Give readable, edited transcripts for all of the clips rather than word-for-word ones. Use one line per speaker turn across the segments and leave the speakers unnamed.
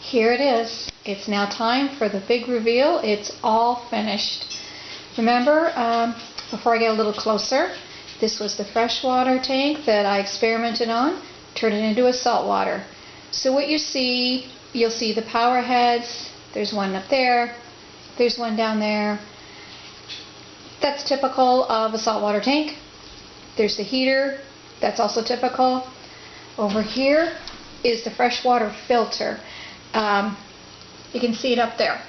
Here it is. It's now time for the big reveal. It's all finished. Remember, before I get a little closer, this was the freshwater tank that I experimented on, turned it into a saltwater. So what you see, you'll see the power heads. There's one up there. There's one down there. That's typical of a saltwater tank. There's the heater. That's also typical. Over here is the freshwater filter. You can see it up there.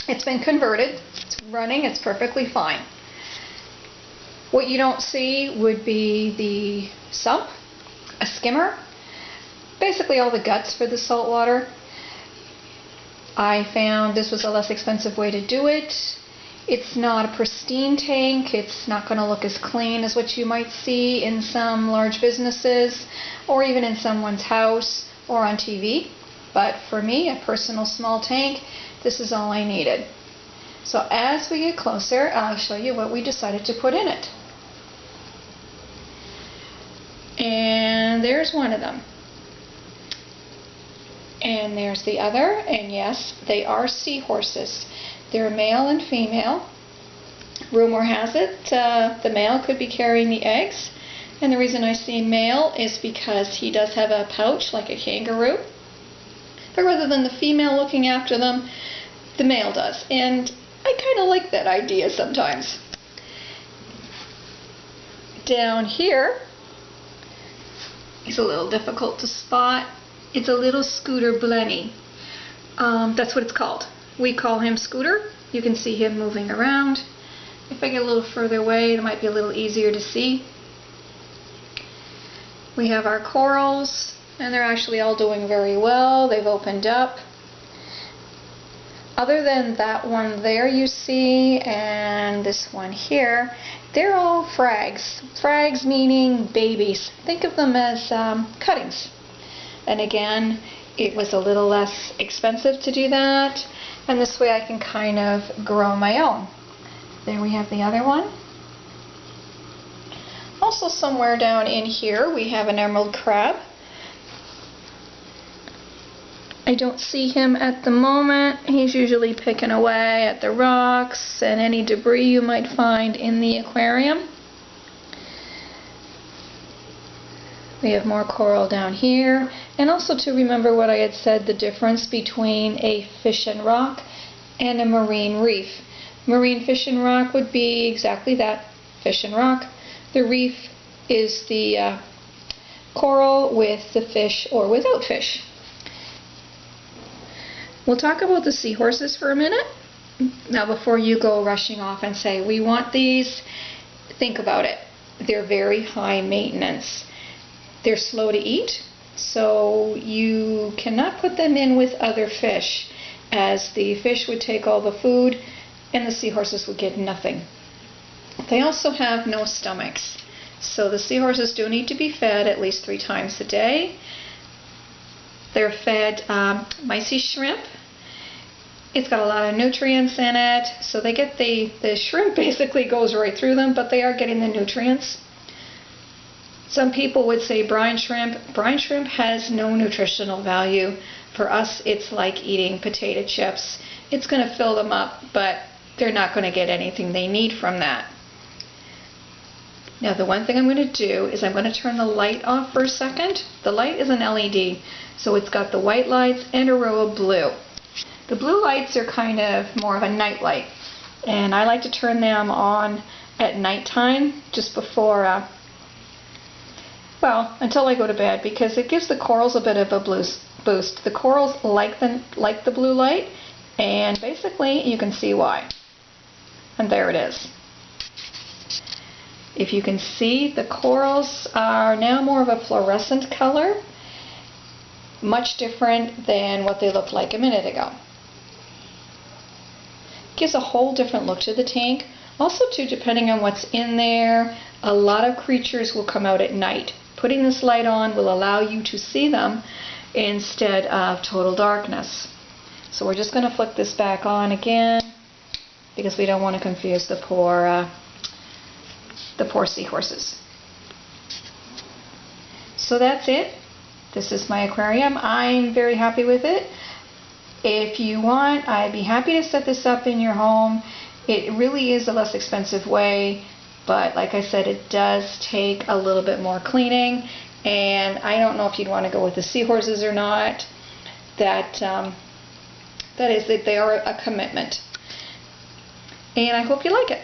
It's been converted. It's running. It's perfectly fine. What you don't see would be the sump, a skimmer, basically all the guts for the salt water. I found this was a less expensive way to do it. It's not a pristine tank. It's not going to look as clean as what you might see in some large businesses or even in someone's house or on TV. But for me, a personal small tank, this is all I needed. So as we get closer, I'll show you what we decided to put in it. And there's one of them. And there's the other, and yes, they are seahorses. They're male and female. Rumor has it the male could be carrying the eggs, and the reason I say male is because he does have a pouch like a kangaroo. But rather than the female looking after them, the male does, and I kind of like that idea sometimes. Down here, it's a little difficult to spot. It's a little Scooter Blenny. That's what it's called. We call him Scooter. You can see him moving around. If I get a little further away, it might be a little easier to see. We have our corals, and they're actually all doing very well. They've opened up. Other than that one there you see, and this one here, they're all frags. Frags meaning babies. Think of them as cuttings. And again, it was a little less expensive to do that, and this way I can kind of grow my own. There we have the other one. Also somewhere down in here we have an emerald crab. I don't see him at the moment. He's usually picking away at the rocks and any debris you might find in the aquarium. We have more coral down here, and also to remember what I had said, the difference between a fish and rock and a marine reef. Marine fish and rock would be exactly that, fish and rock. The reef is the coral with the fish or without fish. We'll talk about the seahorses for a minute. Now before you go rushing off and say, we want these, think about it. They're very high maintenance. They're slow to eat, so you cannot put them in with other fish, as the fish would take all the food and the seahorses would get nothing. They also have no stomachs, so the seahorses do need to be fed at least 3 times a day. They're fed micey shrimp. It's got a lot of nutrients in it, so they get the shrimp basically goes right through them, but they are getting the nutrients. Some people would say brine shrimp. Brine shrimp has no nutritional value. For us, it's like eating potato chips. It's going to fill them up, but they're not going to get anything they need from that. Now, the one thing I'm going to do is I'm going to turn the light off for a second. The light is an LED, so it's got the white lights and a row of blue. The blue lights are kind of more of a night light, and I like to turn them on at nighttime just before well, until I go to bed, because it gives the corals a bit of a boost. The corals like the blue light, and basically you can see why. And there it is. If you can see, the corals are now more of a fluorescent color, much different than what they looked like a minute ago. Gives a whole different look to the tank. Also, too, depending on what's in there, a lot of creatures will come out at night. Putting this light on will allow you to see them instead of total darkness. So we're just going to flick this back on again because we don't want to confuse the poor seahorses. So that's it. This is my aquarium. I'm very happy with it. If you want, I'd be happy to set this up in your home. It really is a less expensive way, but like I said, it does take a little bit more cleaning, and I don't know if you'd want to go with the seahorses or not. That is that they are a commitment. And I hope you like it.